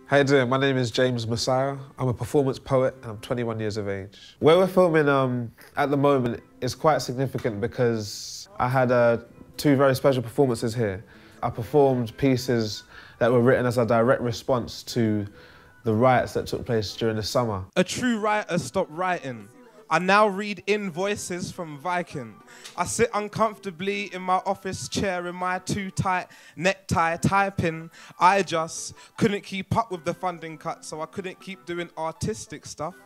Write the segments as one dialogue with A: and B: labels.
A: How you doing? My name is James Massiah. I'm a performance poet and I'm 21 years of age. Where we're filming at the moment is quite significant because I had two very special performances here. I performed pieces that were written as a direct response to the riots that took place during the summer.
B: A true writer stopped writing. I now read invoices from Viking. I sit uncomfortably in my office chair in my too tight necktie typing. I just couldn't keep up with the funding cut, so I couldn't keep doing artistic stuff.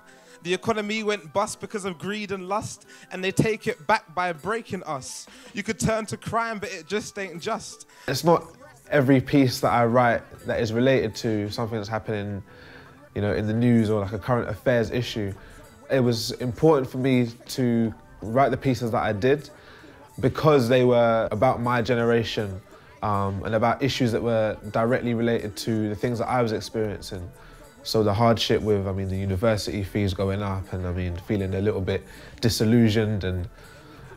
B: The economy went bust because of greed and lust, and they take it back by breaking us. You could turn to crime, but it just ain't just.
A: It's not every piece that I write that is related to something that's happening, in the news or like a current affairs issue. It was important for me to write the pieces that I did because they were about my generation and about issues that were directly related to the things that I was experiencing. So the hardship with, the university fees going up and feeling a little bit disillusioned and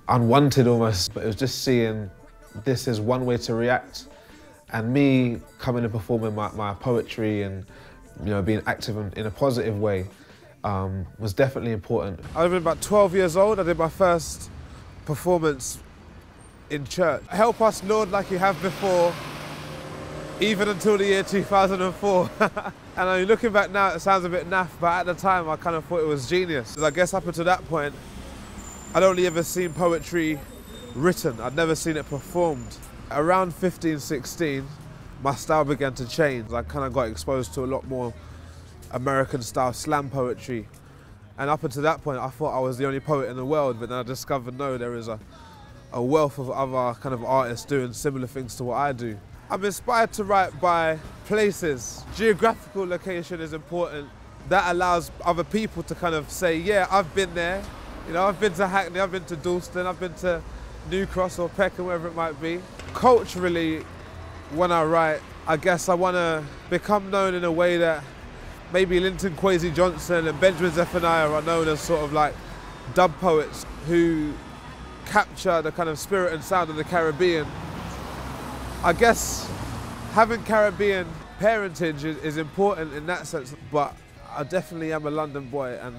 A: unwanted almost. But it was just seeing this is one way to react, and me coming and performing my poetry and being active in a positive way was definitely important. I was about 12 years old. I did my first performance in church. Help us, Lord, like you have before, even until the year 2004. And looking back now, it sounds a bit naff, but at the time, I kind of thought it was genius. I guess up until that point, I'd only ever seen poetry written. I'd never seen it performed. Around 15, 16, my style began to change. I kind of got exposed to a lot more American-style slam poetry. And up until that point, I thought I was the only poet in the world, but then I discovered, no, there is a wealth of other kind of artists doing similar things to what I do. I'm inspired to write by places. Geographical location is important. That allows other people to kind of say, yeah, I've been there. I've been to Hackney, I've been to Dalston, I've been to New Cross or Peckham, wherever it might be. Culturally, when I write, I guess I want to become known in a way that maybe Linton Kwesi Johnson and Benjamin Zephaniah are known as sort of like dub poets who capture the kind of spirit and sound of the Caribbean. I guess having Caribbean parentage is important in that sense, but I definitely am a London boy and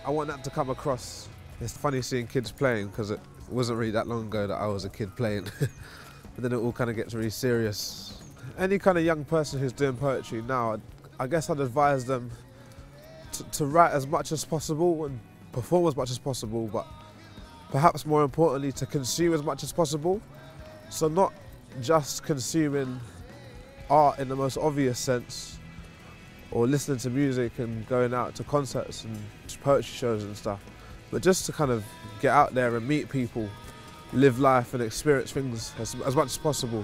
A: I want that to come across. It's funny seeing kids playing because it wasn't really that long ago that I was a kid playing. But then it all kind of gets really serious. Any kind of young person who's doing poetry now, I guess I'd advise them to write as much as possible and perform as much as possible, but perhaps more importantly, to consume as much as possible. So not just consuming art in the most obvious sense, or listening to music and going out to concerts and poetry shows and stuff, but just to kind of get out there and meet people, live life and experience things as much as possible,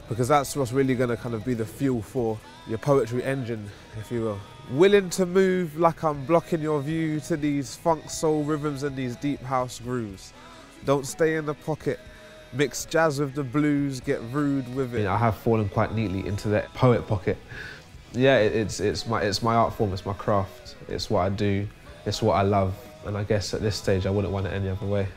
A: because that's what's really going to kind of be the fuel for your poetry engine, if you will. Willing to move like I'm blocking your view to these funk soul rhythms and these deep house grooves. Don't stay in the pocket, mix jazz with the blues, get rude with it. I have fallen quite neatly into that poet pocket. Yeah, it's my art form, it's my craft, it's what I do, it's what I love, and I guess at this stage I wouldn't want it any other way.